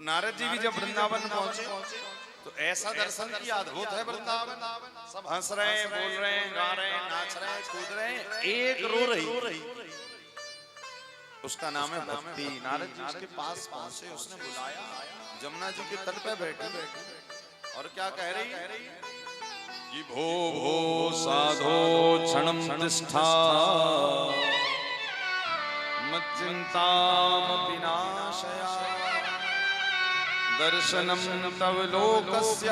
तो नारद जी भी जब वृंदावन पहुंचे तो ऐसा दर्शन किया, अद्भुत है वृंदावन। सब हंस रहे हैं, बोल रहे हैं, गा रहे हैं, नाच रहे हैं, कूद रहे हैं, एक रो रही। उसका नाम है भक्ति। नारद जी उसके पास पहुंचे, उसने बुलाया, जमुना जी के तट पे बैठी और क्या कह रही कि भो भो साधो क्षणं तिष्ठा मच्चिन्तामपि नाशया दर्शनं तव लोकस्य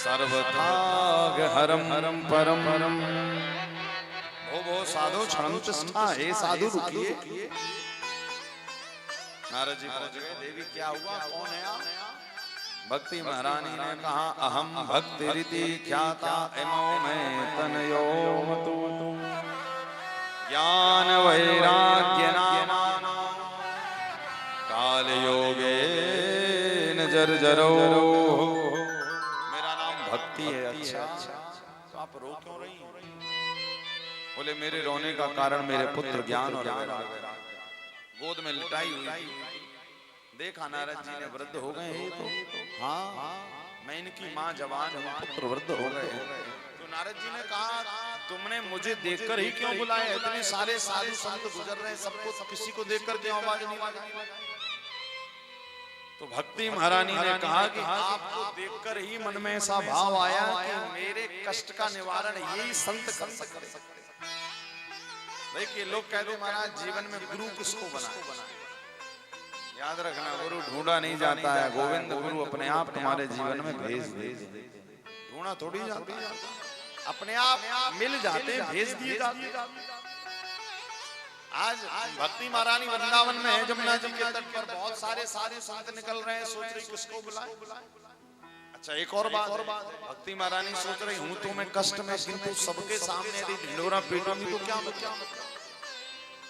सर्वथागहरं परम। भो साधो क्षणं तिष्ठा, हे साधु रुकिए। नारद जी पहुंच गए। देवी क्या हुआ, कौन है आप? भक्ति महारानी ने कहा अहम भक्ति रीति ख्याता इमो में तनयो मतु ज्ञान वैराग्य नामा काल योगे जर्जरो। मेरा नाम भक्ति है। अच्छा तो आप रो क्यों रही? बोले मेरे रोने का कारण मेरे पुत्र ज्ञान और गोद में लिटाई हुई। देखा नारद जी ने वृद्ध हो गए हैं तो हाँ मैं इनकी माँ जवान हूँ, पुत्र वृद्ध हो गए। तो नारद जी ने कहा तुमने मुझे देखकर ही क्यों बुलाया? इतने सारे साधु संत गुजर रहे हैं, सबको किसी को देखकर क्यों आवाज नहीं लगाई? तो भक्ति महारानी ने कहा कि आपको देखकर ही मन में ऐसा भाव आया कि मेरे कष्ट का निवारण यही संत कर सकते। देखिए लोग कहते महाराज जीवन में गुरु किसको बनाए? याद रखना गुरु ढूंढा नहीं जाता है, गोविंद गुरु अपने आप तुम्हारे जीवन में भेज दे। ढूंढा थोड़ी जाता है, अपने आप मिल जाते, भेज दिए जाते। आज भक्ति महारानी वृंदावन में है, जमुना जी के तट पर बहुत सारे संत निकल रहे हैं, सोच रही किसको बुलाए। अच्छा एक और बात, भक्ति महारानी सोच रही हूँ तो मैं कष्ट में, किंतु सबके सामने यदि ढिंढोरा पीटूंगी तो क्या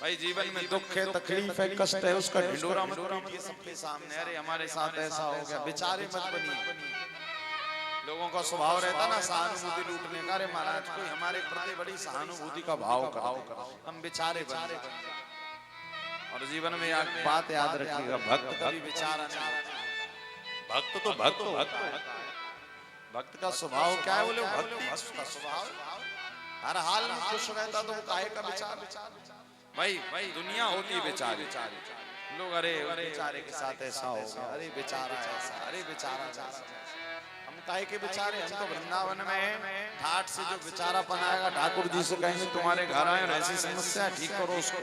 भाई जीवन में दुख है, तकलीफ है, कष्ट है, उसका ढिंढोरा मत पीटिए सबके सामने। अरे हमारे साथ ऐसा हो गया, बेचारे मत बनिए। लोगों का स्वभाव रहता ना सहानुभूति लूटने का। अरे महाराज कोई हमारे प्रति बड़ी सहानुभूति का भाव करो, हम बेचारे बने। और जीवन में एक बात याद रखिएगा, भक्त कभी बेचारा नहीं। भक्त तो भक्त भक्त का स्वभाव क्या है? बोले भक्ति का स्वभाव हर हाल में खुश रहता तो काहे का बेचारा। भाई दुनिया होती है बेचारे लोग, अरे बेचारे के साथ ऐसा हो गया, अरे बेचारा ऐसा, अरे बेचारा ऐसा। हम काहे के बेचारे? हम तो वृंदावन में ठाट से जो बेचारापन आएगा ठाकुर जी से कहेंगे तुम्हारे घर आए और ऐसी समस्या ठीक करो उसको।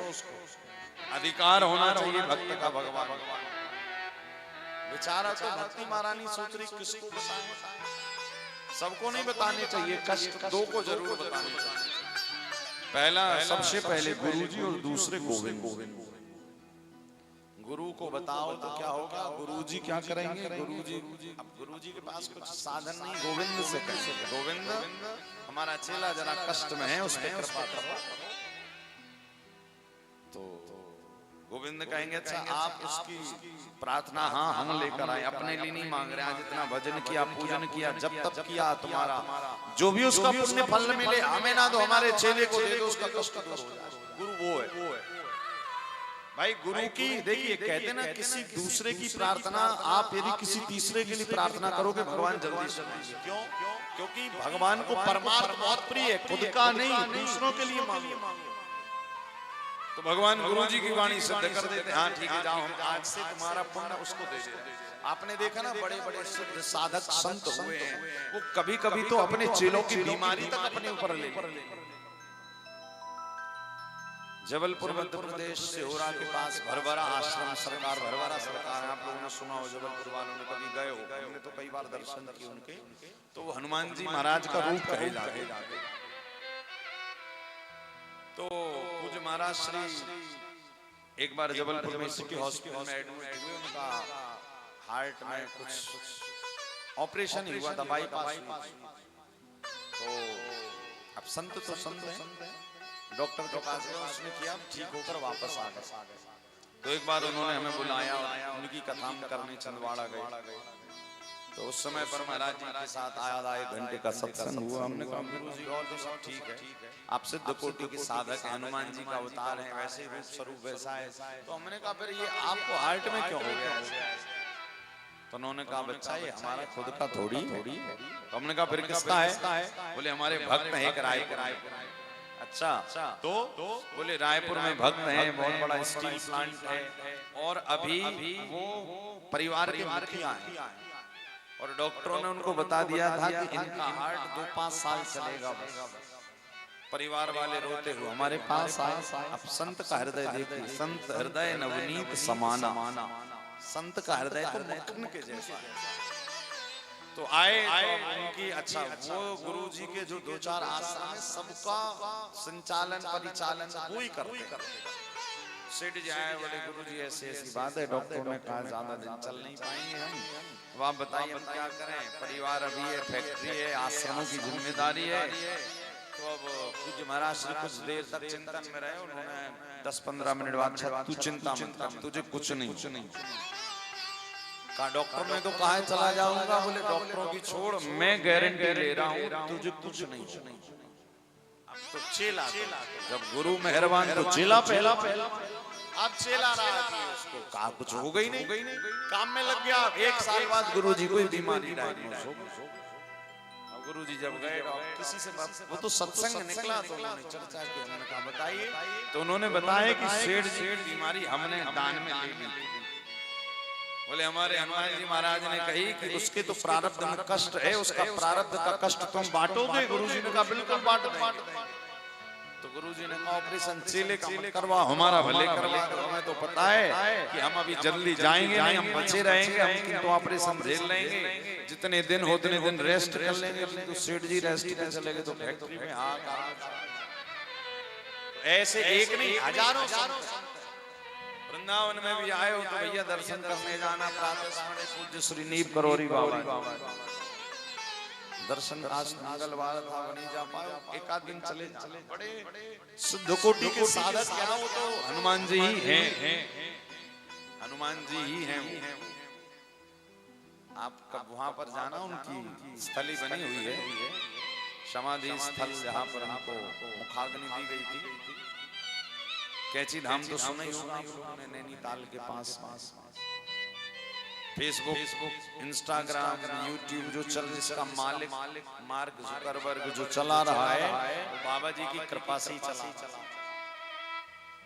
अधिकार होना चाहिए भक्त का भगवान। बेचारा तो भक्ति महारानी सोच रही किसको बताएं? सबको नहीं बताने चाहिए, कष्ट दो को जरूर बताने चाहिए। पहला सबसे पहले गुरुजी और दूसरे गोविंद। गुरु को बताओ तो क्या होगा? गुरुजी क्या करेंगे? अब गुरुजी के पास कुछ साधन नहीं, गोविंद से कहेंगे गोविंद हमारा चेला जरा कष्ट में है, उस पर कृपा करो। तो गोविंद कहेंगे अच्छा आप इसकी प्रार्थना हाँ हम लेकर आए, अपने लिए नहीं मांग रहे। आज इतना भजन किया, पूजन किया, जब तब किया, तुम्हारा जो भी उसका पुण्य फल मिले, हमें ना दो, हमारे चेले को दे दो, उसका कष्ट दूर हो जाए। गुरु वो है भाई। गुरु की देखिए कहते ना किसी दूसरे की प्रार्थना आप यदि किसी तीसरे के लिए प्रार्थना करोगे भगवान जल्दी सुनेंगे। क्यों? क्योंकि भगवान को परमार्थ बहुत प्रिय है, खुद का नहीं दूसरों के लिए मांगो। तो भगवान गुरु जी की वाणी सिद्ध कर देते हैं, हाँ ठीक है जाओ हम आज से तुम्हारा पुण्य उसको दे देते। आपने देखा ना बड़े बड़े सिद्ध साधक संत हुए हैं, वो कभी कभी तो अपने चेलों की बीमारी तक अपने ऊपर ले। जबलपुर मध्य प्रदेश सिहोरा के पास भरभरा आश्रम सरकार, भरभरा सरकार आप लोगों ने सुना हो, जबलपुर वालों ने कभी गए हो, हमने तो कई बार दर्शन किए उनके। तो वो हनुमान जी महाराज का रूप कहे जाते। तो पूज्य महाराज श्री एक बार जबलपुर में सिटी हॉस्पिटल में एडमिट हुए। उनका हार्ट में कुछ ऑपरेशन ही हुआ था, बाईपास हुआ। तो अब संत तो संत है, डॉक्टर के पास गए, उसने किया ठीक होकर वापस आ गए। तो एक बार उन्होंने हमें बुलाया, उनकी कथा करने छिंदवाड़ा गए। तो उस समय पर महाराज जी के साथ आधा 1 घंटे का सत्संग हुआ। हमने कहा गुरु जी और तो सब ठीक है, आप सिद्ध कोटि के साधक हैं, हनुमान जी का अवतार हैं, वैसे रूप स्वरूप वैसा है। तो हमने कहा फिर ये आपको हार्ट में क्यों हो गया? उन्होंने कहा बच्चा ये हमारा खुद का थोड़ी है। तो हमने कहा फिर किसका है? बोले हमारे भक्त हैं एक रायपुर। अच्छा तो बोले रायपुर में भक्त हैं, बहुत बड़ा स्टील प्लांट है और अभी वो परिवार के मुखिया हैं और डॉक्टरों ने उनको बता दिया था कि इनका हार्ट 2-5 साल चलेगा। परिवार वाले रोते हुए हमारे पास आए। अब संत का हृदय देखिए, संत हृदय नवनीत समाना। संत का हृदय तो मक्खन के जैसा है। तो आए तो उनकी अच्छा वो गुरुजी के जो 2-4 आश्रम है सबका संचालन परिचालन वो ही करते। सेठ जी आए, बोले गुरुजी ऐसी बात है, डॉक्टरों ने कहा ज्यादा दिन चल नहीं पाएंगे हम, अब आप बताइए हम क्या करें? परिवार अभी है, फैक्ट्री है, आश्रमों की जिम्मेदारी है। तो अब पूज्य महाराज श्री कुछ देर तक चिंतन में रहे। उन्होंने 10-15 मिनट बाद तू चिंता मत कर, तुझे कुछ नहीं कहा। डॉक्टर ने तो कहा चला जाऊंगा। बोले डॉक्टरों की छोड़, मैं गारंटी ले रहा हूँ तुझे कुछ नहीं। अब तो चेला, जब गुरु मेहरबान तो चेला पहला। अब चेला रहा था, उसको कहा कुछ हो गई नहीं, काम में लग गया। 1 साल बाद गुरुजी को बीमारी डायग्नोज हो गई। गुरुजी जब गए किसी से वो तो सत्संग निकला तो उन्होंने चर्चा की। हमने कहा बताइए, तो उन्होंने बताया कि सेठ जी बीमारी हमने दान में ले ली। बोले हमारे हनुमान जी महाराज ने कही कि उसके तो प्रारब्ध में कष्ट है, उसका प्रारब्ध का कष्ट तुम बांटोगे? गुरुजी ने कहा बिल्कुल बांट देंगे। तो गुरुजी ने कहा ऑपरेशन चेले का मत करवा, हमारा भले करवा। हमें तो पता है कि हम अभी जल्दी जाएंगे नहीं, हम बचे रहेंगे, हम किंतु ऑपरेशन झेल लेंगे। जितने दिन हो उतने दिन रेस्ट कर लेंगे। तो सेठ जी रेस्ट पे चले गए तो फैक्ट्री में आग। ऐसे एक नहीं हजारों वृंदावन में भी आए हो तो भैया दर्शन करने जाना। प्रातः पूज्य श्री नीब करोरी बाबा दर्शन, आज मंगलवार था नहीं जा पाए, एक आध दिन चले। बड़े शुद्ध कोटि के साधक क्या, वो तो हनुमान जी ही हैं, हनुमान जी ही हैं। आप कब वहां पर जाना, उनकी स्थली बनी हुई है, समाधि स्थल जहाँ पर हमको मुखाग्नि दी गई थी। कैची धाम तो सुना ही होगा आपने, नैनीताल के पास। फेसबुक, इंस्टाग्राम, यूट्यूब जो चल, जिसका मालिक मार्क जुकरबर्ग जो चला रहा है, वो बाबा जी की कृपा से ही चला।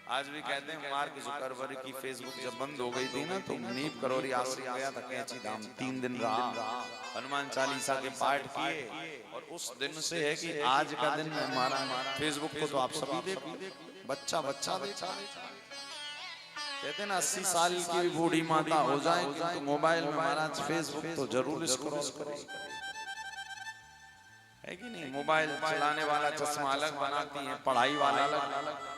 आज भी कहते हैं मार्क जुकरबर्ग की फेसबुक जब बंद हो गई थी ना, तो नीब करोरी आश्रम गया था कैची धाम, 3 दिन रहा, हनुमान चालीसा के पाठ किए। और उस दिन से है कि आज का दिन हमारा फेसबुक को तो आप सभी देखो, बच्चा देखा। कहते ना 80 साल की भी बूढ़ी माता हो जाए तो मोबाइल में महाराज फेसबुक तो जरूर स्क्रॉल करे, है कि नहीं? मोबाइल चलाने वाला चश्मा अलग बनाती है, पढ़ाई वाला अलग।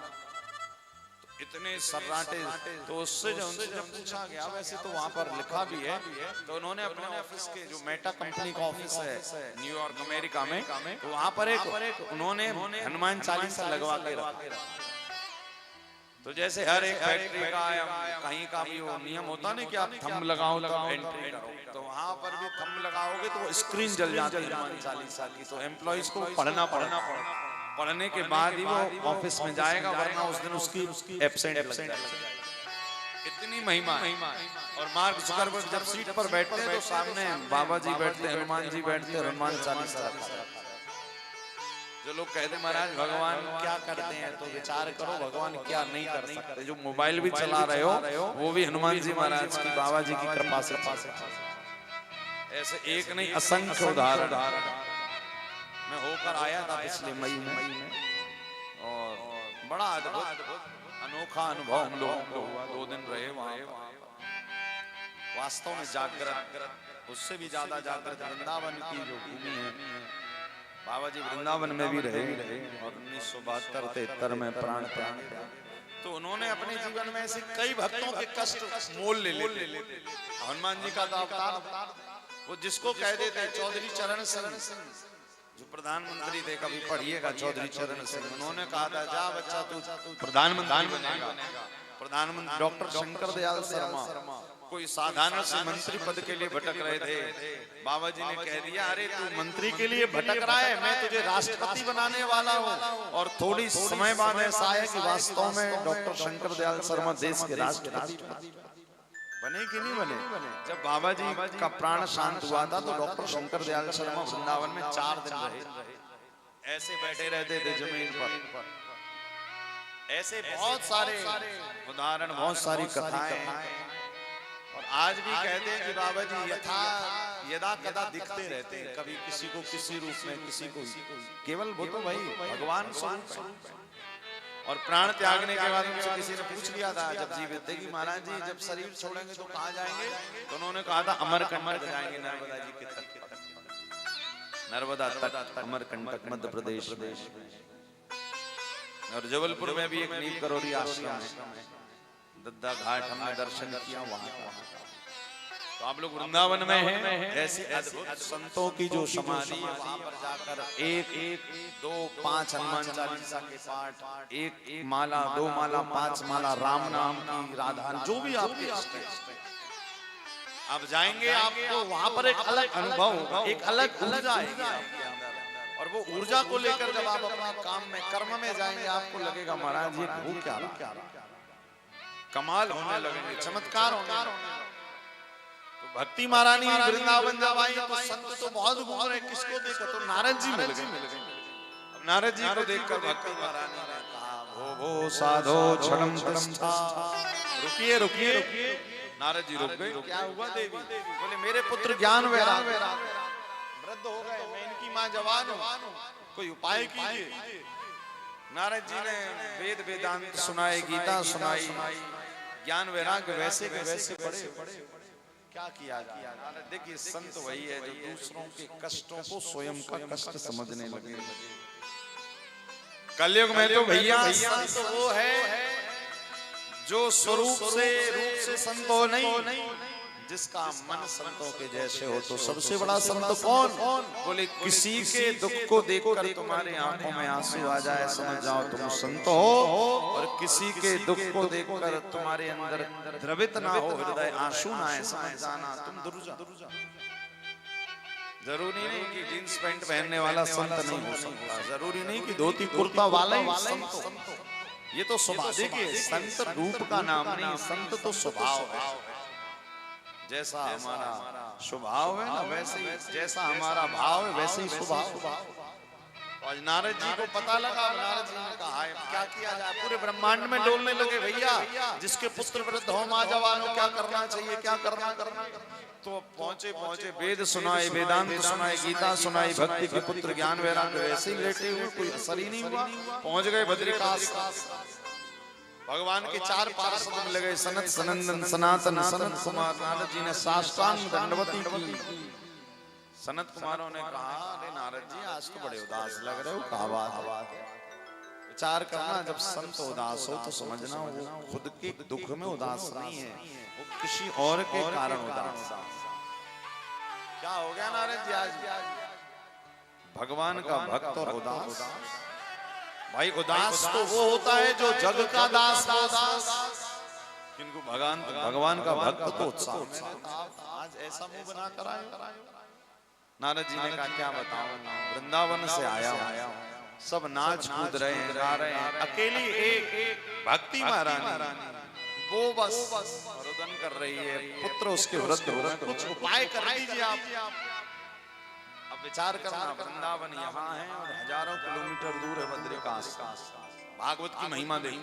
इतने सर्राटे। तो उससे उनसे जब पूछा गया, वैसे तो वहां पर लिखा भी है, तो उन्होंने अपने ऑफिस के जो मेटा कंपनी का ऑफिस है न्यूयॉर्क अमेरिका में, तो वहां पर एक उन्होंने हनुमान चालीसा लगवा के रखा। तो जैसे हर एक फैक्ट्री का कहीं का भी वो नियम होता ना कि आप थंब लगाओ एंट्री करो, तो वहां पर भी थंब लगाओगे तो वो स्क्रीन जल जाती है हनुमान चालीसा की। तो एम्प्लॉइज को पढ़ने के बाद ही वो ऑफिस में जाएगा, वरना उस दिन उसकी एब्सेंट इतनी महिमा है। और मार्क जुकरबर्ग जब सीट पर बैठते हैं तो सामने बाबा जी बैठते हैं, हनुमान जी बैठते हैं, हनुमान चालीसा। जो लोग कहते महाराज भगवान क्या करते हैं, तो विचार करो भगवान क्या नहीं कर सकते। जो मोबाइल भी चला रहे हो वो भी हनुमान जी महाराज की, बाबा जी की कृपा से। ऐसे एक नहीं असंख्य उदाहरण। मैं होकर आया था पिछले मई में, और बड़ा अद्भुत अनोखा अनुभव हम लोगों को हुआ। 2 दिन रहे वहां। वास्तव में जागृत, उससे भी ज्यादा जागृत वृंदावन की जो भूमि है। बाबा जी वृंदावन में भी रहे और 1972-73 में प्राण त्याग। तो उन्होंने अपने जीवन में ऐसे कई भक्तों के कष्ट मोल ले लेते। हनुमान जी का अवतार वो जिसको कह देते चौधरी चरण सिंह, जो प्रधानमंत्री थे, कभी पढ़िएगा चौधरी चरण सिंह। उन्होंने कहा था जा बच्चा तू प्रधानमंत्री बनेगा। प्रधानमंत्री डॉक्टर शंकर दयाल शर्मा कोई साधारण से मंत्री पद के लिए भटक रहे थे। बाबा जी ने कह दिया अरे तू मंत्री के लिए भटक रहा है, मैं तुझे राष्ट्रपति बनाने वाला हूँ। और थोड़ी समय बाद ऐसा है कि वास्तव में डॉक्टर शंकर दयाल शर्मा देश के राष्ट्रपति। बने कि नहीं बने? जब बाबा जी का प्राण शांत हुआ था तो डॉक्टर शंकर दयाल शर्मा वृंदावन में 4 दिन रहे, ऐसे बैठे रहते थे जमीन पर। ऐसे बहुत सारे उदाहरण, बहुत सारी कथाएं। और आज भी कहते हैं कि बाबा जी यदा कदा दिखते रहते हैं, कभी किसी को किसी रूप में, किसी को केवल वो तो भाई भगवान स्वरूप है। और प्राण त्यागने के बाद उनसे किसी ने पूछ लिया था जब जीवित थे कि महाराज जी जब शरीर छोड़ेंगे तो कहाँ जाएंगे? तो उन्होंने कहा था अमरकंटक जाएंगे, नर्मदा जी के तट पर, नर्मदा तट अमरकंटक मध्य प्रदेश। और जबलपुर में भी एक नीम करोड़ी आश्रम है, दद्दा घाट, हमने दर्शन किया वहां का। तो आप लोग वृंदावन में हैं, ऐसे अद्भुत संतों की जो समाधि है वहां पर जाकर 1, 2, 5 हनुमान चालीसा के पाठ, 1 माला, 2 माला, 5 माला राम नाम की, राधा, जो भी आपके इष्ट है, आप जाएंगे, आपको वहां पर एक अलग अनुभव होगा, एक अलग ऊर्जा आएगी आपके अंदर। और वो ऊर्जा को लेकर जब आप अपने काम में, कर्म में जाएंगे, आपको लगेगा महाराज ये वो क्या कमाल होने लगेंगे, चमत्कार होने। तो भक्ति महारानी वृंदावन जब आई तो संत तो बहुत घूम रहे, किसको देखा? तो नारद जी मिल गए। अब नारद जी को देखकर भक्ति महारानी ने कहा भो साधो क्षणम तिष्ठा, रुकिए रुकिए। नारद जी रुक गए। क्या हुआ देवी? बोले मेरे पुत्र ज्ञान वैराग वृद्ध हो गए, मैं इनकी माँ जवान हूँ, कोई उपाय कीजिए। नारद जी ने वेद वेदांत सुनाए, गीता सुनाई, ज्ञान वैराग्य वैसे के वैसे पड़े। क्या किया जाए? देखिए संत वही है जो दूसरों के कष्टों को स्वयं का कष्ट समझने लगे। कलयुग में तो भैया संत वो है जो स्वरूप से, रूप से संत हो नहीं, जिसका मन संतों के जैसे हो। तो सबसे बड़ा संत कौन? बोले किसी के दुख को देखकर तुम्हारे आंखों में आंसू आ जाए, समझ जाओ तुम संत हो। और किसी के दुख को देखकर तुम्हारे अंदर द्रवित ना हो, हृदय आंसू ना आए, समझ जाना तुम दुर्जा। जरूरी नहीं कि जींस पैंट पहनने वाला संत नहीं हो सकता, जरूरी नहीं कि धोती कुर्ता वाला ही संत हो। ये तो स्वभाव। देखिए संत रूप का नाम नहीं, संत तो स्वभाव है। जैसा हमारा स्वभाव है ना, वैसे ही जैसा हमारा भाव है वैसे ही स्वभाव। आज नारद जी को पता लगा, नारद जी ने कहा क्या किया जाए? पूरे ब्रह्मांड में डोलने लगे भैया, जिसके पुत्र वृद्ध हो, माँ जवान हो, क्या करना चाहिए, क्या करना। तो पहुंचे वेद सुनाए, वेदांत सुनाए, गीता सुनाई, भक्ति के पुत्र ज्ञान वैराग्य वैसे ही लेटे हुए, कोई असर ही नहीं हुआ। पहुंच गए बद्रिकाश, भगवान के 4 पार्षद मिल गए, सनत सनंदन सनातन सनत कुमार। नारद जी ने साष्टांग दंडवती की। सनत कुमारों ने कहा अरे नारद जी आज तो बड़े उदास लग रहे हो, कहा बात है? विचार करना, जब संत उदास हो तो समझना वो खुद के दुख में उदास नहीं है, वो किसी और के कारण उदास। क्या हो गया नारद जी आज? भगवान का भक्त और उदास। भाई उदास तो वो होता है जो जग का दास उदास, किंतु भगवान का भक्त तो उत्साह। आज ऐसा मुंह बना कर आए। नारद जी ने कहा क्या बताऊं, वृंदावन से आया हूं, सब नाच कूद रहे हैं, गा रहे हैं, अकेली एक भक्ति महारानी वो बस रुदन कर रही है, पुत्र उसके वृद्ध हो रहे, कुछ उपाय कर दीजिए आप। अब विचार करना, वृंदावन यहाँ है और हजारों किलोमीटर दूर है बद्रिकाश। भागवत की महिमा देखी।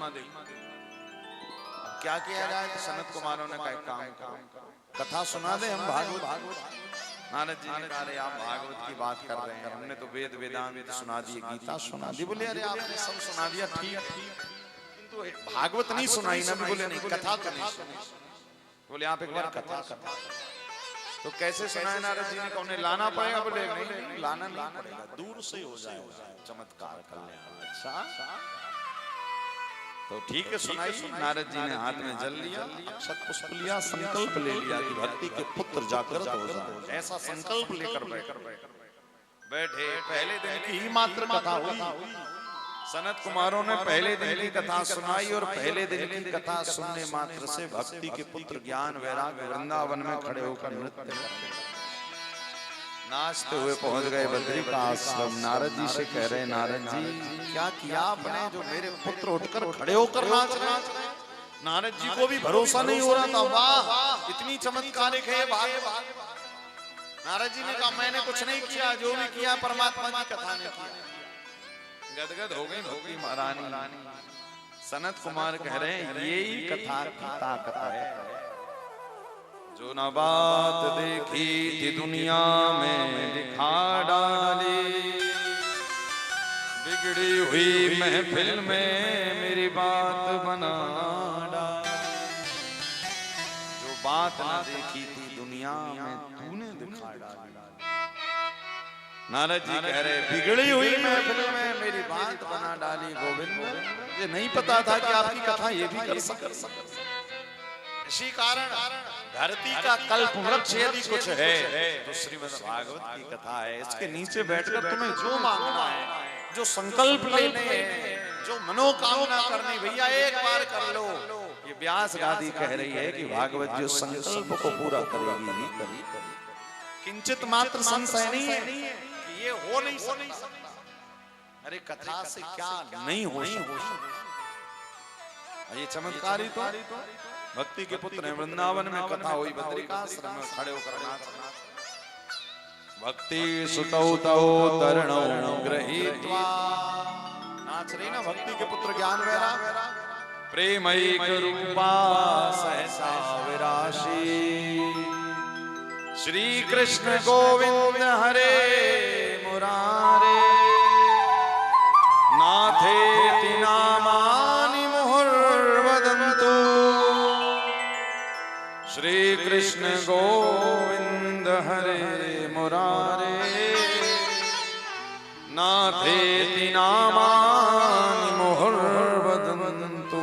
क्या किया जाए? तो सनत कुमारों ने कहा काम करो, कथा सुना दे हम भागवत। नारद जी ने कहा आप भागवत की बात कर रहे हैं, हमने तो वेद वेदांत सुना दिए, गीता सुना दी। बोले अरे आपने सब सुना दिया, ठीक किंतु भागवत नहीं सुनाई ना। बोले नहीं, कथा तो नहीं सुनी। बोले आप एक बार कथा सुना। तो कैसे सुनाए? नारद जी ने कहा उन्हें लाना पड़ेगा। बोले नहीं लाना नहीं पड़ेगा, दूर से हो जाएगा चमत्कार कल्याण। अच्छा तो ठीक है सुनाई। नारद जी ने हाथ में जल लिया, अक्षत पुष्प लिया, संकल्प ले लिया कि भक्ति के पुत्र जागृत हो जाए। ऐसा संकल्प लेकर बैठे। पहले दिन की ही मात्र कथा हुई। सनत कुमारों ने पहले दिन की कथा सुनाई और पहले दिन की कथा सुनने मात्र से भक्ति के पुत्र ज्ञान वैराग्य वृंदावन में खड़े होकर नृत्य करते नाचते हुए पहुंच गए बद्री का आश्रम। नारद जी से कह रहे नारद जी क्या किया आपने जो मेरे पुत्र उठकर खड़े होकर नाच रहे? नारद जी को भी भरोसा नहीं हो रहा था, वाह इतनी चमत्कारिक है भाग। नारद जी ने कहा मैंने कुछ नहीं किया, जो भी किया परमात्मा की कथा ने किया। गदगद हो गई भक्ति महारानी। सनत कुमार कह रहे हैं यही कथा की ताकत है। जो न बात देखी थी दुनिया में दिखा डाली, बिगड़ी हुई महफिल में मेरी बात बना डाली। जो बात न देखी थी दुनिया में तूने दिखा डाली। नारद जी कह रहे बिगड़ी हुई महफिल में मेरी बात बना डाली गोविंद। मुझे नहीं पता था कि आपकी कथा ये भी कर सकते। इसी कारण धरती का कल्प वृक्ष यदि कुछ है तो श्रीमद् भागवत की कथा है। इसके नीचे बैठकर तुम्हें जो मांगना है, जो संकल्प लेने हैं, जो मनोकामना करनी, भैया एक बार कर लो। ये व्यास गादी कह रही है कि भागवत जो संकल्प को पूरा करेगी ही करेगी। किंचित मात्र संशय नहीं है कि ये हो नहीं सकता। अरे कथा से क्या नहीं हो सकता। ये चमत्कारी तो भक्ति के पुत्र हैं। वृंदावन में कथा हुई, बद्रिकाश्रम में खड़े होकर नाच। भक्ति सुतौ तौ तरणौ गृहीत्वा, नाच रही ना भक्ति के पुत्र ज्ञान वैराग। प्रेमैक रूपा सहसा विराशी, श्री कृष्ण गोविंद हरे मुरारे, नाथेति नामानि मुहुर्वदन्तु, श्री कृष्ण गोविंद हरे मुरारे, नाथेति नामानि मुहुर्वदन्तु।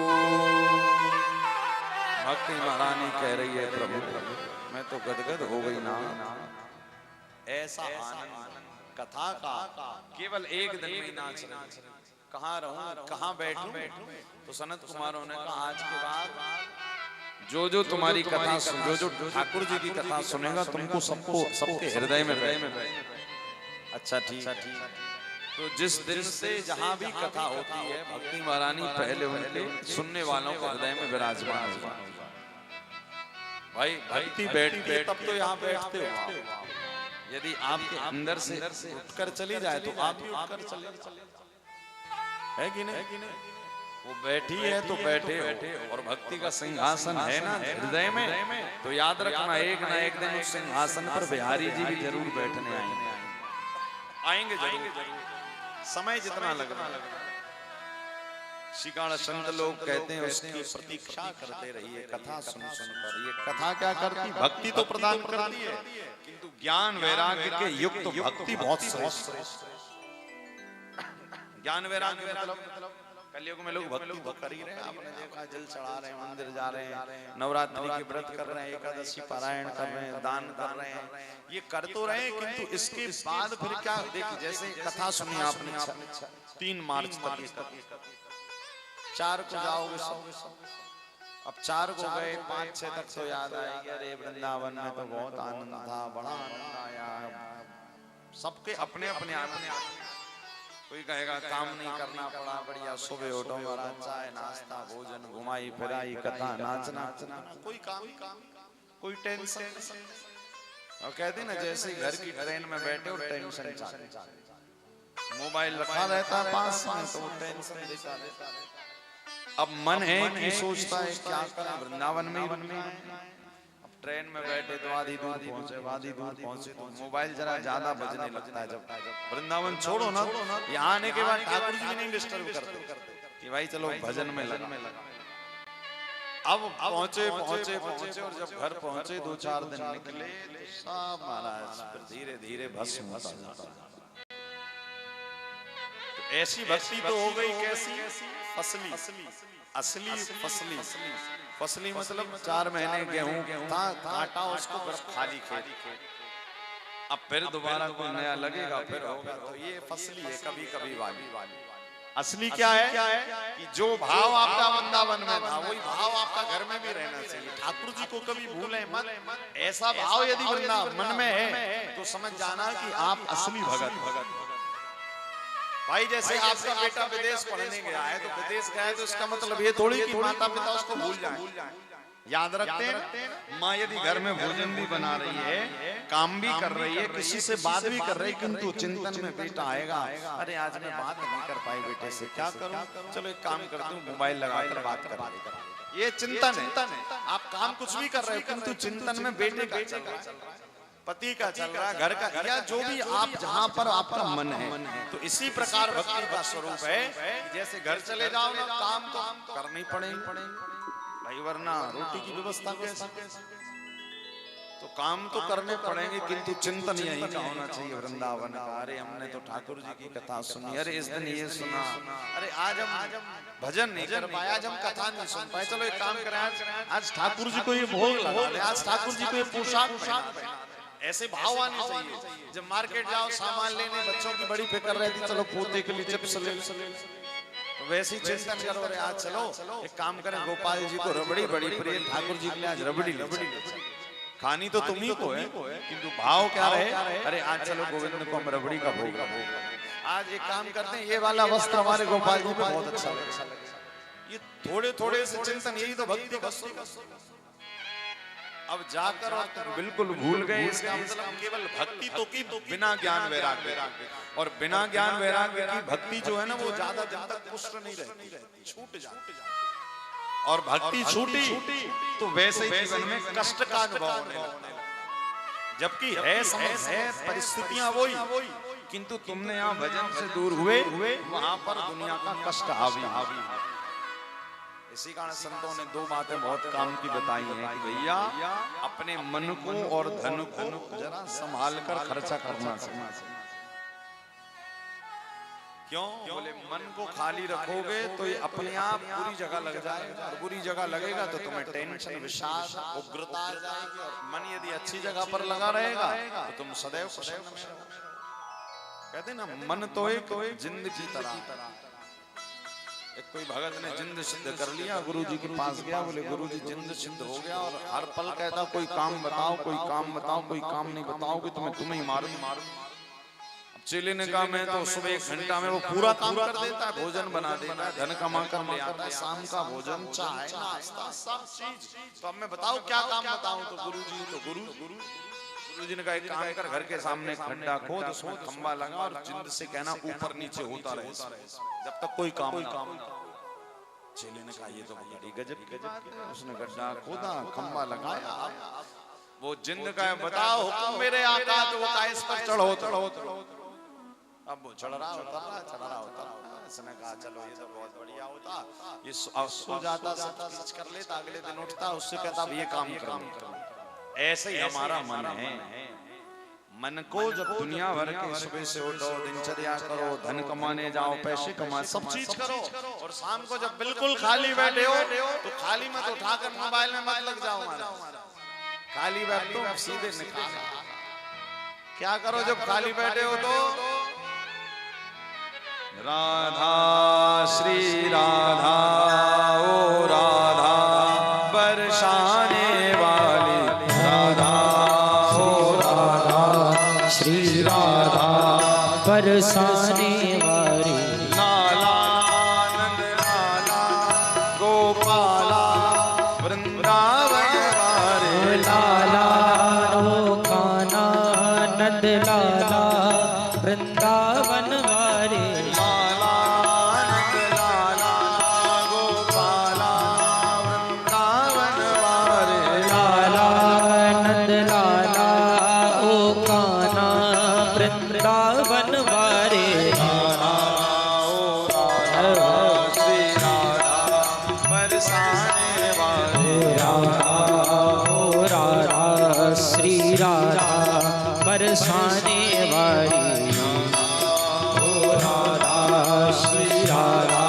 भक्ति महारानी कह रही है प्रभु मैं तो गदगद हो गई ना। ऐसा आनंद कथा का केवल एक दिन में नाच रहे। कहाँ रहूं, कहाँ बैठूं? तो सनत कुमारों ने कहा आज के बाद जो तुम्हारी कथा जो ठाकुर जी की कथा सुनेगा तुमको सबके हृदय में बैठे। अच्छा ठीक। तो जिस दिन से जहां भी कथा होती है भक्ति महारानी पहले उनके सुनने वालों के हृदय में विराजमान हुआ। भाई भक्ति बैठती है तब तो यहाँ बैठते हो। यदि आपके अंदर से उठकर चली जाए तो आप भी उठकर चले, है कि नहीं? वो बैठी है तो बैठे हो। और भक्ति का सिंहासन है ना हृदय में, तो याद रखना एक ना एक दिन उस सिंहासन पर बिहारी जी भी जरूर बैठने आएंगे जरूर। समय जितना लगना। शिकाण संत लोग कहते हैं उसकी प्रतीक्षा करते रहिए कथा सुन कर। ये कथा क्या करती? भक्ति तो प्रदान करती है, किंतु ज्ञान वैराग्य के युक्त भक्ति बहुत श्रेष्ठ। ज्ञान वैराग्य मतलब कलयुग में लोग भक्ति तो कर ही रहे हैं। आपने देखा जल चढ़ा रहे हैं, मंदिर जा रहे हैं, नवरात्रि के व्रत कर रहे हैं, एकादशी पारायण कर रहे हैं, दान कर रहे हैं, ये कर तो रहे हैं, किंतु इसके बाद फिर क्या? देखिए जैसे कथा सुनी आपने 3 मार्च तक, 4 को जाओगे सब। अब 4 को गए, 5-6 तक तो याद आएगी अरे वृंदावन में तो बहुत आनंद था, बड़ा आनंद आया। सबके अपने अपने आनंद। कोई कहेगा काम नहीं करना पड़ा, बढ़िया सुबह उठो महाराज, चाय नाश्ता भोजन घुमाई फिराई कथा नाचना, कोई काम कोई टेंशन। और कहते ना जैसे घर की ट्रेन में बैठे हो टेंशन चालू, मोबाइल रखा रहता है पास में तो टेंशन देता रहता है। अब मन है कि सोचता है क्या करें, वृंदावन में अब ट्रेन में बैठे तो आधी दूर पहुंचे तो मोबाइल जरा ज्यादा बजने लगता है। जब वृंदावन छोड़ो ना, यहाँ आने के बाद ठाकुर जी नहीं डिस्टर्ब करते कि भाई चलो भजन में लगा। अब पहुंचे और जब घर पहुंचे 2-4 दिन निकले सब महाराज धीरे धीरे भस्म होता जाता। ऐसी भक्ति तो हो गई कैसी? असली फसली। फसली मतलब 4 महीने गेहूं था, काटा उसको बस खाली खेत। अब फिर दोबारा कोई नया लगेगा फिर होगा, तो ये फसली है कभी कभी वाली। असली क्या है कि जो भाव आपका वृंदावन में था वही भाव आपका घर में भी रहना चाहिए। ठाकुर जी को कभी भूले मत। ऐसा भाव यदि वृंदावन मन में है तो समझ जाना कि आप असली भगत। भाई जैसे आपका बेटा विदेश पढ़ने गया है तो विदेश गया है तो इसका मतलब ये थोड़ी कि माता पिता उसको भूल जाए। याद रखते हैं माँ यदि घर में भोजन भी बना रही है, काम भी कर रही है, किसी से बात भी कर रही है, किंतु चिंतन में बेटा आएगा, अरे आज मैं बात नहीं कर पाई बेटे से, क्या करूं, चलो एक काम करती हूँ मोबाइल लगाकर बात कर। ये चिंतन है। आप काम कुछ भी कर रहे हो किंतु चिंतन में बेटे का चल रहा है, पति का चल रहा है, घर का, या जो भी आप जहाँ पर आपका मन है। तो इसी प्रकार भक्ति का स्वरूप है। जैसे घर चले जाओ ना, काम तो करनी पड़ेगी भाई, वरना रोटी की व्यवस्था कैसे, तो काम तो करने पड़ेंगे किंतु चिंतन यही का होना चाहिए वृंदावन का। अरे हमने तो ठाकुर जी की कथा सुनी, अरे इस दिन ये सुना, अरे आज हम भजन नहीं कर पाए, आज हम कथा नहीं सुन पाए, चलो एक काम करें आज ठाकुर जी को ये भोग लगा ले, आज ठाकुर जी को ये पोशाक। ऐसे भाव आने चाहिए। जब मार्केट जाओ सामान लेने, बच्चों की बड़ी फिक्र रहती, चलो पोते के लिए चिप्स ले, तो वैसे ही चिंतन करो, अरे आज चलो एक काम करें, गोपाल जी को रबड़ी बड़ी प्रिय, ठाकुर जी के लिए आज रबड़ी खानी तो तुम्ही को है, किंतु भाव क्या रहे, अरे आज चलो गोविंद को हम रबड़ी का भोग। आज एक काम करते हैं, ये वाला वस्त्र हमारे गोपाल जी को बहुत अच्छा लगे। ये थोड़े थोड़े से चिंतन, यही तो भक्ति का। अब जाकर और तुम बिल्कुल भूल गए, इसका मतलब केवल भक्ति तो की बिना ज्ञान वैराग्य, और बिना ज्ञान वैराग्य की भक्ति जो है ना वो ज्यादा दिन तक पुष्ट नहीं रहती, छूट जाती। और भक्ति छूटी तो वैसे ही जीवन में कष्ट का अनुभव होने लगता है। जबकि है समझ है परिस्थितियां वही, किंतु तुमने यहाँ भजन से दूर हुए, वहां पर दुनिया का कष्ट हावी। इसी कारण संतों ने दो बातें बहुत काम की बताई हैं कि भैया अपने मन को और धन को जरा संभाल कर खर्चा करना चाहिए। क्यों? बोले मन को खाली रखोगे तो ये अपने आप बुरी जगह लग जाएगा, और बुरी जगह लगेगा तो तुम्हें टेंशन, विषाद, उग्रता आ जाएगी। और मन यदि अच्छी जगह पर लगा रहेगा तो तुम सदैव प्रसन्न में रहोगे। कहते ना मन तो एक जिंद की तरह। एक कोई भगत ने जिंद सिद्ध कर लिया, गुरु जी के पास गया, बोले गुरु जी जिंद सिद्ध हो गया, और हर पल कहता कोई काम बताओ, कोई काम बताओ, कोई काम नहीं बताओगे तो मैं तुम्हें ही मारूं। चेले ने कहा मैं तो सुबह 1 घंटा में वो पूरा काम कर देता है, भोजन बना देता है, धन कमा कर ले आता है, शाम का भोजन, चाय, नाश्ता, सब चीज। तो अब मैं बताऊं क्या काम बताऊं, तो गुरु जी ने कहा एक काम कर, घर के सामने खड्डा खोद, उसमें खंबा लगा और जिंद से कहना ऊपर नीचे होता रहे जब तक कोई काम। चेले ने कहा ये तो बड़ी गजब की बात है। उसने गड्ढा खोदा, खंबा लगाया, वो जिंद का बताओ हुक्म मेरे आका, तो वो इस पर चढ़ो। अब वो चढ़ रहा होता। इसने कहा चलो ये तो बहुत बढ़िया होता, ये सो जाता, सब चीज कर लेता, अगले दिन उठता, उससे कहता अब ये काम करो। ऐसे ही हमारा मन है। मन को जब दुनिया भर के सुबह से उठो, दिनचर्या करो, धन कमाने जाओ, पैसे कमा, सब चीज करो, और शाम को जब बिल्कुल खाली बैठे हो तो खाली मत उठाकर मोबाइल में मत लग जाओ। खाली बैठ तो सीधे निकाल। क्या करो जब खाली बैठे हो तो राधा श्री राधा ओ राधा बरसाने वाली राधा ओ राधा श्री राधा बरसाने वाली लाला नंद लाला गोपाला वृंदावन वाले लाला ओ काना नंद लाला वृंदावन वाले लाला नंद लाला गोपाला वृंदावन वाले लाला नंद लाला ओ काना वृंदावन वाले राधा ओ राधा श्री राधा बरसाने वाले राधा ओ राधा श्री राधा बरसाने वाली ओ राधा श्री राधा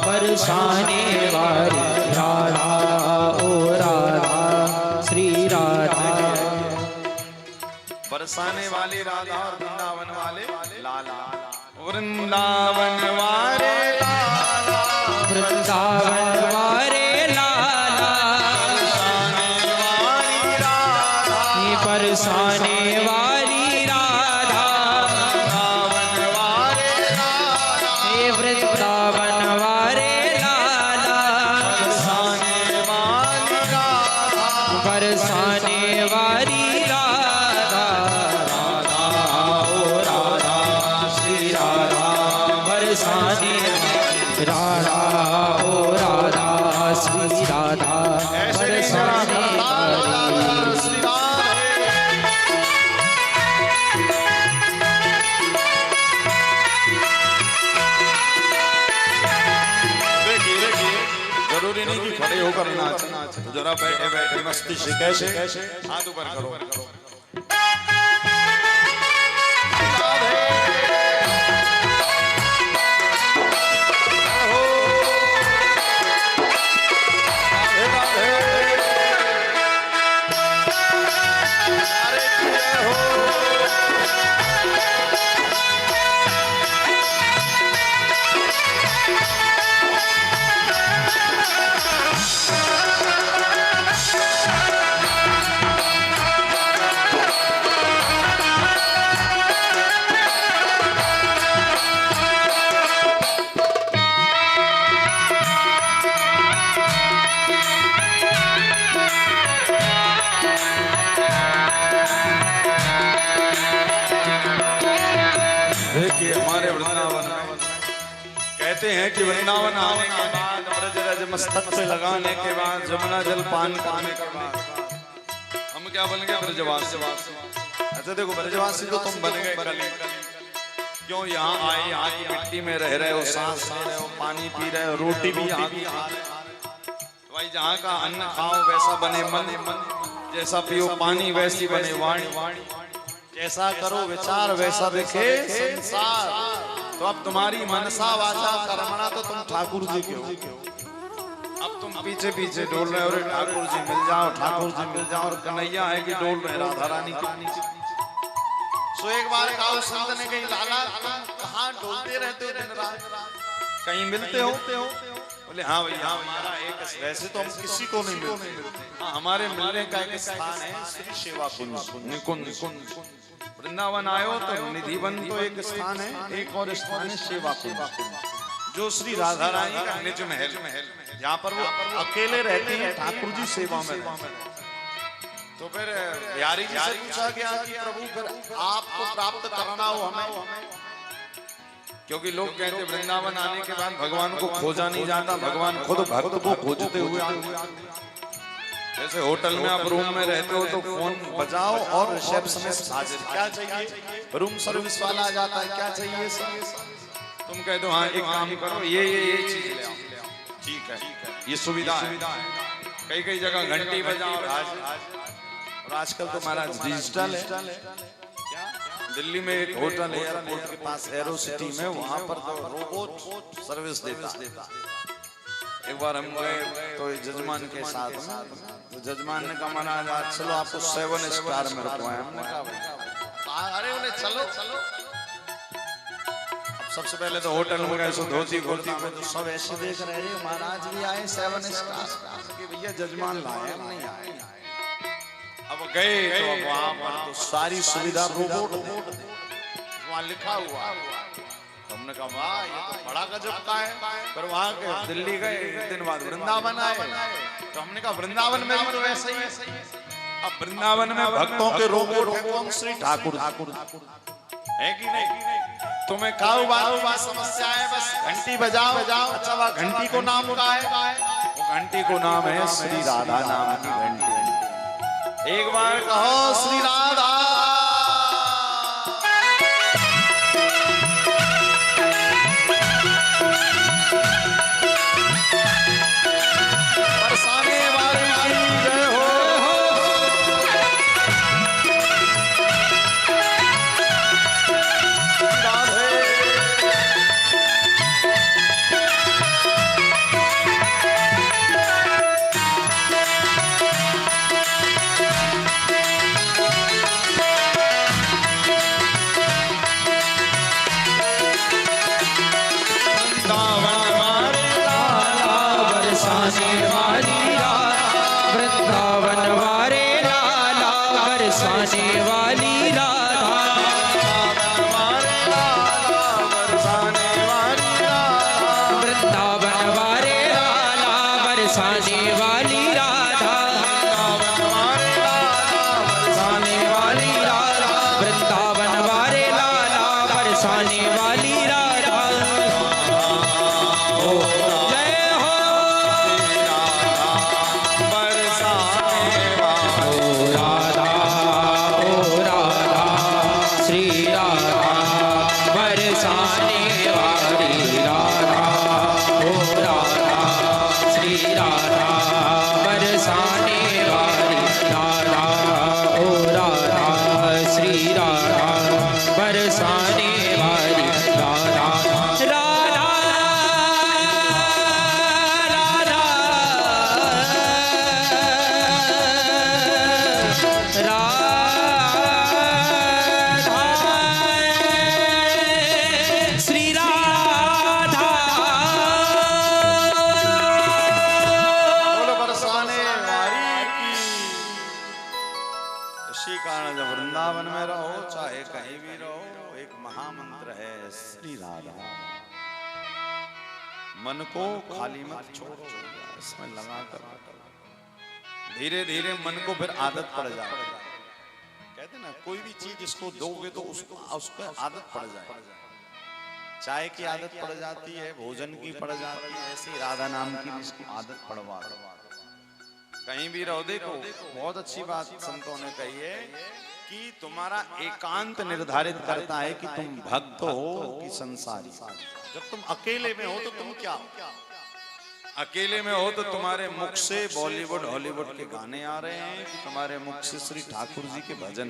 बरसाने वाली राधा ओ राधा श्री राधा बरसाने वाली राधा और वृंदावन वाले लाला वृंदावन वाले लाला वृंदावन वाले लाला बरसाने वाली राधा बरसाने वाली राधा वृंदावन वाले लाला तो जरा बैठे बैठे मस्ती से कैसे हाथ ऊपर करो। देखिए हमारे वृंदावन में कहते हैं कि वृंदावन आने के बाद ब्रज रज मस्तक पे लगाने के बाद जमुना जल पान करने के बाद हम क्या बन गए ब्रजवासी। अच्छा देखो ब्रजवासी तो तुम बन गए कल, क्यों यहाँ आए, यहाँ की मिट्टी में रह रहे हो, सांस ले रहे हो, पानी पी रहे हो, रोटी भी यहाँ की खा रहे हो। भाई जहाँ का अन्न खाओ वैसा बने मन, जैसा पियो पानी वैसी बने वाणी, कैसा करो विचार वैसा दिखे संसार। तो अब तुम्हारी मनसा वाचा कर्मणा तो तुम ठाकुर जी के हो। अब तुम पीछे पीछे डोल रहे हो, ठाकुर जी मिल जाओ, ठाकुर जी मिल जाओ, और कन्हैया है कि डोल रहे राधा रानी की। सो एक बार कहा संत ने कही लाला कहाँ डोलते रहते हो दिन रात, कहीं मिलते हो? बोले हाँ भैया हमारा एक, वैसे तो हम किसी को नहीं मिलते, हाँ हमारे मिलने का एक स्थान है श्री सेवा कुंज। वृंदावन आयो तो निधिवन तो एक स्थान है, एक और स्थान है सेवा कुंज, जो श्री राधा रानी का निज महल, जहाँ पर वो अकेले रहते हैं, ठाकुर जी सेवा में। तो फिर बिहारी जी से पूछा गया कि प्रभु फिर आपको प्राप्त करना हो हमें, क्योंकि लोग कहते वृंदावन आने के बाद भगवान को खोजा नहीं जाता, भगवान खुद भक्त को खोजते हुए आते। जैसे होटल में आप रूम में रहते हो तो फोन बजाओ और रिसेप्शनिस्ट हाजिर, क्या चाहिए, रूम सर्विस वाला आ जाता है, क्या चाहिए सर, तुम कह दो हाँ एक काम करो ये चीज ले आओ, ठीक है ये सुविधा है। कई कई जगह घंटी बजाओ, और आजकल तो महाराज डिजिटल है। दिल्ली में एक होटल है एयरपोर्ट के पास एरो सिटी में, वहां पर तो रोबोट सर्विस देता। एक बार हम गए तो जजमान के साथ में, तो जजमान ने कहा महाराज आज चलो आपको 7 स्टार में रुकवाए। हमने कहा अरे बोले चलो। अब सबसे पहले तो होटल में गए, धोती कुर्ती में तो सब ऐसे देख रहे हैं, महाराज भी आए 7 स्टार के, भैया जजमान लाए हम नहीं आए। अब गए तो वहां पर तो सारी सुविधा रोबोट वहां लिखा हुआ। हमने कहा वाह ये तो बड़ा गजब का है। पर वहां के दिल्ली गए, एक दिन बाद वृंदावन आए, तो हमने कहा वृंदावन में भी तो वैसे ही है। अब वृंदावन में भक्तों के रोबोट है कौन, श्री ठाकुर है कि नहीं। तुम्हें खाओ बात समस्या है, बस घंटी बजाओ। अच्छा वह घंटी को नाम का है, वो घंटी को नाम है श्री राधा नाम की घंटी। एक बार कहो श्री राधा। राधा जब वृंदावन में रहो चाहे कहीं भी रहो, एक महामंत्र है श्री राधा। मन को खाली मत छोड़ो, इसमें लगा कर धीरे धीरे मन को फिर आदत पड़ जाए। कहते ना कोई भी चीज इसको दोगे तो उसको आदत पड़ जाए। चाय की आदत पड़ जाती है, भोजन की पड़ जाती है, ऐसी राधा नाम की भी इसको आदत पड़वा दो। कहीं भी रहो, देखो बहुत अच्छी बात संतों ने कही है कि तुम्हारा एकांत निर्धारित करता है कि तुम भक्त हो कि संसारी। जब तुम अकेले में हो तो तुम क्या हो? अकेले में हो तो तुम्हारे मुख से बॉलीवुड हॉलीवुड के गाने आ रहे हैं कि तुम्हारे मुख से श्री ठाकुर जी के भजन।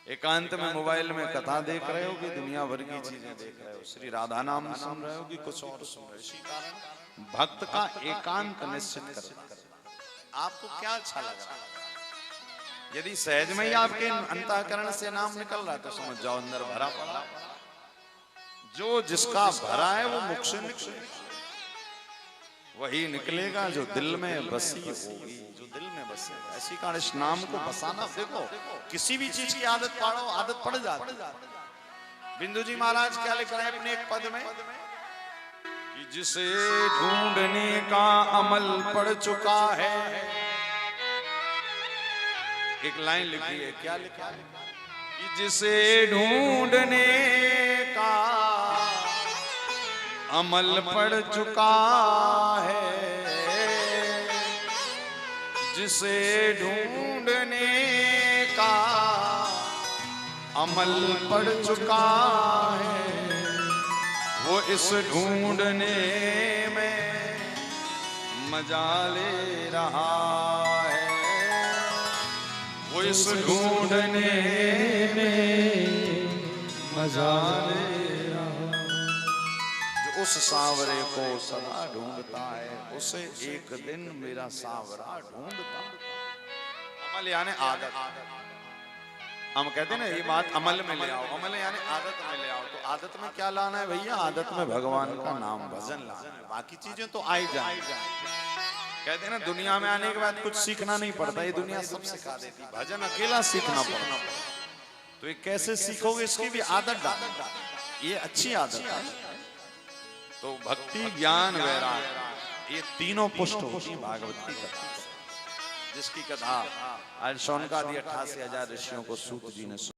एकांत में मोबाइल में कथा देख रहे हो कि दुनिया भर की चीजें देख रहे हो, श्री राधा नाम सुन रहे हो कि कुछ और सुन रहे हो। इसी कारण भक्त का एकांत निश्चित कर। आपको क्या अच्छा लगा? यदि सहज में ही आपके अंतःकरण से नाम निकल रहा है तो समझ जाओ अंदर भरा पड़ा। जो जिसका भरा है वो मुख से निकले, वही निकलेगा जो दिल में बसी होगी, जो दिल में बसे। ऐसी कारण इस नाम को बसाना। देखो किसी भी चीज की आदत पाड़ो, आदत पड़ जाती। बिंदु जी महाराज क्या लिख रहे हैं अपने एक पद में कि जिसे ढूंढने का अमल पड़ चुका है। एक लाइन लिखी है, क्या लिखा है कि जिसे ढूंढने का अमल पड़ चुका है, जिसे ढूंढने का अमल पड़ चुका है, वो इस ढूंढने में मजा ले रहा है, वो इस ढूंढने में मजा ले रहा। जो उस सांवरे को सदा ढूंढता है, उसे एक दिन मेरा सांवरा ढूंढता। अमल यानी आदत। हम कहते हैं ना ये बात अमल में ले आओ, अमल यानी आदत में ले आओ। तो आदत में क्या लाना है भैया? आदत में भगवान का नाम भजन लाना है, बाकी चीजें तो आई जाए। कहते हैं ना दुनिया में आने के बाद कुछ सीखना नहीं पड़ता, ये दुनिया सब सिखा देती, भजन अकेला सीखना पड़ता। तो ये कैसे सीखोगे? इसकी भी आदत डालो, ये अच्छी आदत है। तो भक्ति ज्ञान वैराग्य ये तीनों पुष्ट होती है भागवत की कथा, जिसकी कथा आज शौनकादि 88,000 ऋषियों को सूत जी ने